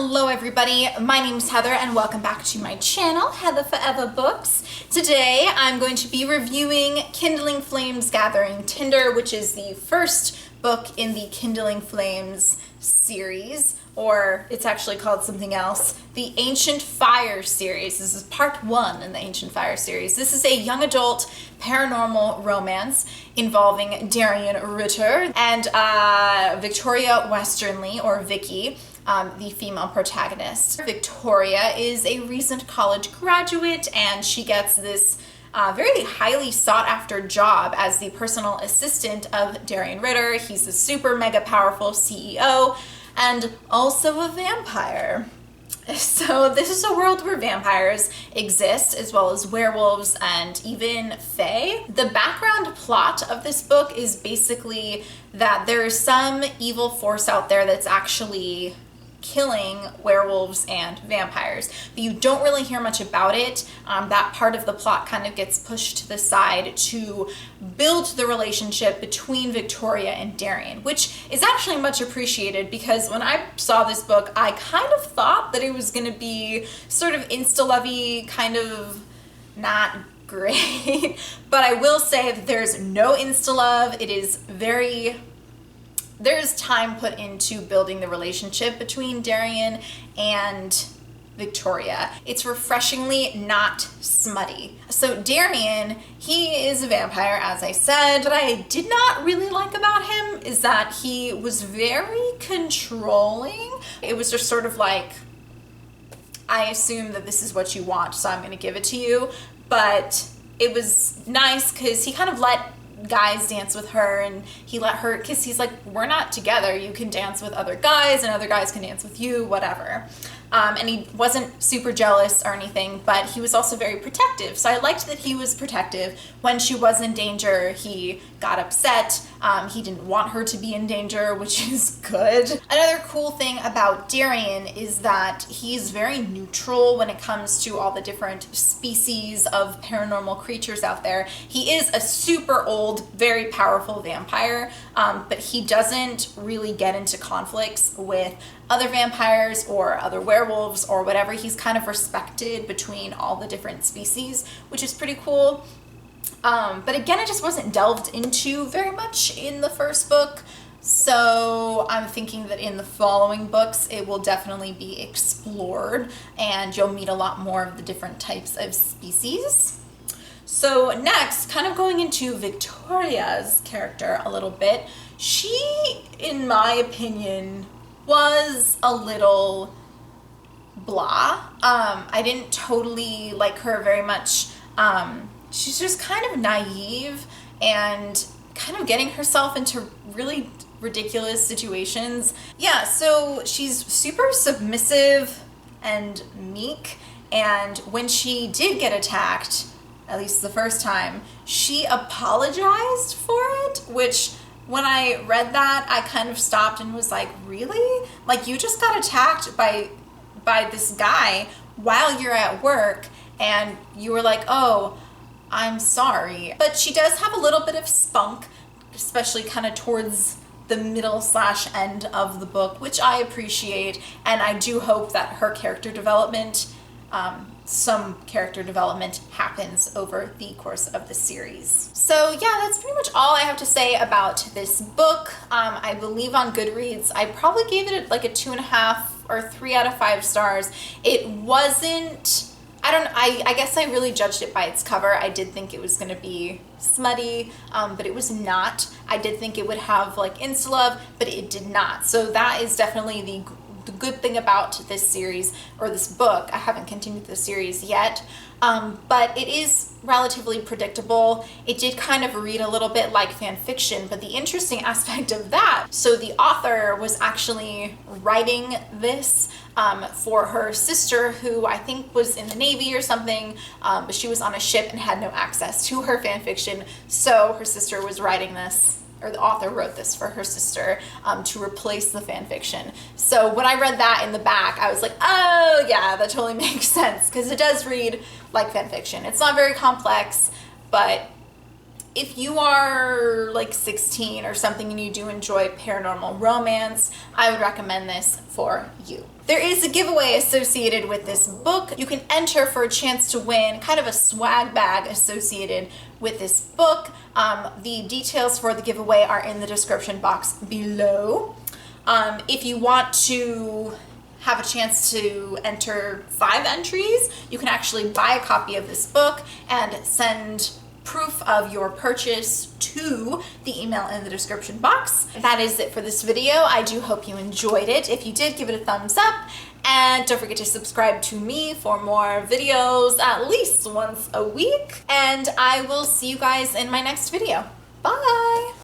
Hello everybody, my name is Heather and welcome back to my channel, Heather Forever Books. Today I'm going to be reviewing Kindling Flames Gathering Tinder, which is the first book in the Kindling Flames series, or it's actually called something else, the Ancient Fire series. This is part 1 in the Ancient Fire series. This is a young adult paranormal romance involving Darian Ritter and Victoria Westernly, or Vicky, the female protagonist. Victoria is a recent college graduate and she gets this very highly sought after job as the personal assistant of Darian Ritter. He's a super mega powerful CEO and also a vampire. So this is a world where vampires exist, as well as werewolves and even fae. The background plot of this book is basically that there is some evil force out there that's actually killing werewolves and vampires, but you don't really hear much about it. That part of the plot kind of gets pushed to the side to build the relationship between Victoria and Darian, which is actually much appreciated, because when I saw this book, I kind of thought that it was going to be sort of insta-lovey, kind of not great. But I will say that there's no insta-love. It is there's time put into building the relationship between Darian and Victoria. It's refreshingly not smutty. So Darian, he is a vampire, as I said. What I did not really like about him is that he was very controlling. It was just sort of like, I assume that this is what you want, so I'm going to give it to you. But it was nice because he kind of let guys dance with her, and he let her, because he's like, we're not together, you can dance with other guys and other guys can dance with you, whatever. And he wasn't super jealous or anything, but he was also very protective. So I liked that he was protective. When she was in danger, he got upset. He didn't want her to be in danger, which is good. Another cool thing about Darian is that he's very neutral when it comes to all the different species of paranormal creatures out there. He is a super old, very powerful vampire, but he doesn't really get into conflicts with other vampires or other werewolves or whatever. He's kind of respected between all the different species, which is pretty cool. But again, it just wasn't delved into very much in the first book. So I'm thinking that in the following books, it will definitely be explored and you'll meet a lot more of the different types of species. So next, kind of going into Victoria's character a little bit, she, in my opinion, was a little blah. I didn't totally like her very much. She's just kind of naive and kind of getting herself into really ridiculous situations. Yeah, so she's super submissive and meek, and when she did get attacked, at least the first time, she apologized for it, which when I read that, I kind of stopped and was like, really? Like, you just got attacked by this guy while you're at work and you were like, oh, I'm sorry. But she does have a little bit of spunk, especially kind of towards the middle/end of the book, which I appreciate. And I do hope that her character development, some character development happens over the course of the series. So yeah, that's pretty much all I have to say about this book. I believe on Goodreads, I probably gave it like a 2.5 or 3 out of 5 stars. It wasn't, I guess I really judged it by its cover. I did think it was going to be smutty, but it was not. I did think it would have like insta-love, but it did not. So that is definitely the good thing about this series, or this book. I haven't continued the series yet, but it is relatively predictable. It did kind of read a little bit like fan fiction, but the interesting aspect of that, so the author was actually writing this for her sister, who I think was in the Navy or something, but she was on a ship and had no access to her fan fiction, so her sister was writing this, or the author wrote this for her sister to replace the fan fiction. So when I read that in the back, I was like, oh yeah, that totally makes sense, because it does read like fan fiction. It's not very complex, but if you are like 16 or something and you do enjoy paranormal romance, I would recommend this for you. There is a giveaway associated with this book. You can enter for a chance to win kind of a swag bag associated with this book. The details for the giveaway are in the description box below. If you want to have a chance to enter 5 entries, you can actually buy a copy of this book and send proof of your purchase to the email in the description box. That is it for this video. I do hope you enjoyed it. If you did, give it a thumbs up, and don't forget to subscribe to me for more videos at least once a week, and I will see you guys in my next video. Bye!